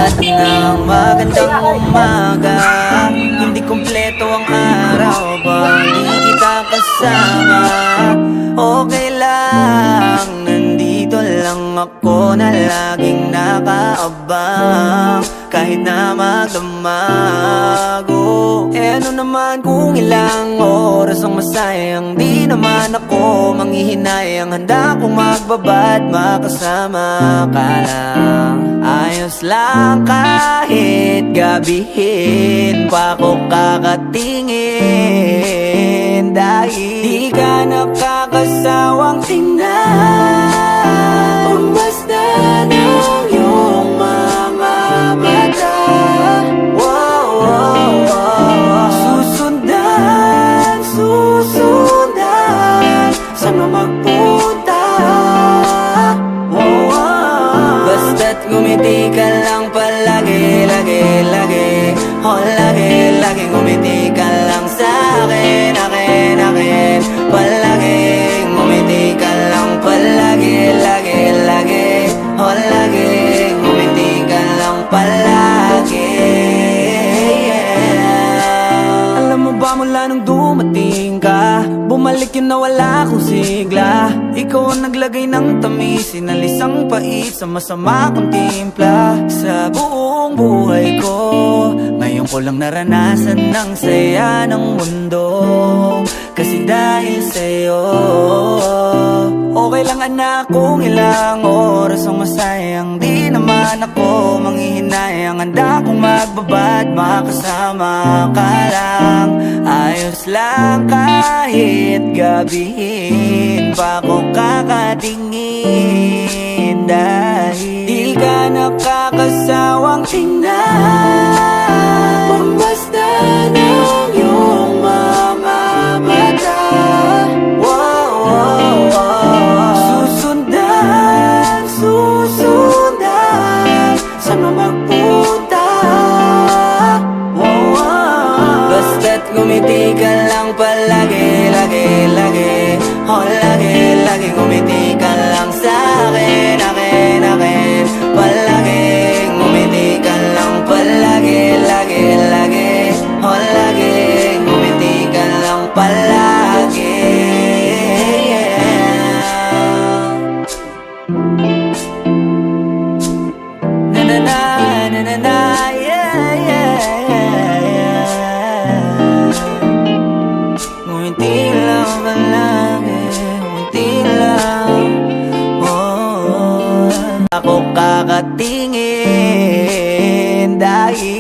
Darating ang magandang umaga, hindi kumpleto ang araw pag di kita kasama. Okay lang, nandito lang ako na laging nakaabang kahit na magdamago. Ano naman kung ilang oras ang masayang, di naman ako manghihinayang. Handa kong magbabad, makasama ka lang. Ayos lang kahit gabihin pa ko kakatingin, dahil di ka nakakasawang tingnan. Pagmasdan ang iyong mga mata. Susundan saan mo magpunta. Basta't ngumiti ka lang palagi, lagi, lagi. Oh, lagi, lagi ngumiti ka lang sa'kin, akin, akin. Palagi, ngumiti ka lang palagi, lagi, lagi. Oh, lagi, ngumiti ka lang palagi. Alam mo ba mula nung dumating ka, bumalik yun na wala akong sigla. Ikaw ang naglagay ng tamis, sinalis ang pait sa masama kong timpla. Sa buong buhay ko, ngayon ko lang naranasan ng saya ng mundo, kasi dahil sa'yo. Okay lang anak kung ilang oras ang masayang, di naman ako manghihinayang. Handa kong magbabad, makasama ka lang. Ayos lang kahit gabihin pa ko kakatingin, dahil di ka nakakasawang tingnan. Pagmasdan ang iyong mga mata. Susundan saan mo magpunta. Basta't ngumiti ka lang palagi, lagi, lagi. Oh, lagi, lagi ngumiti ka lang sa'kin, akin, akin. Palagi, ngumiti ka lang palagi, lagi, lagi. Oh, lagi, ngumiti ka lang palagi. Na, yeah, yeah, yeah. Ngumiti lang palagi, ngumiti lang. Oh, ako kakatingin, dahil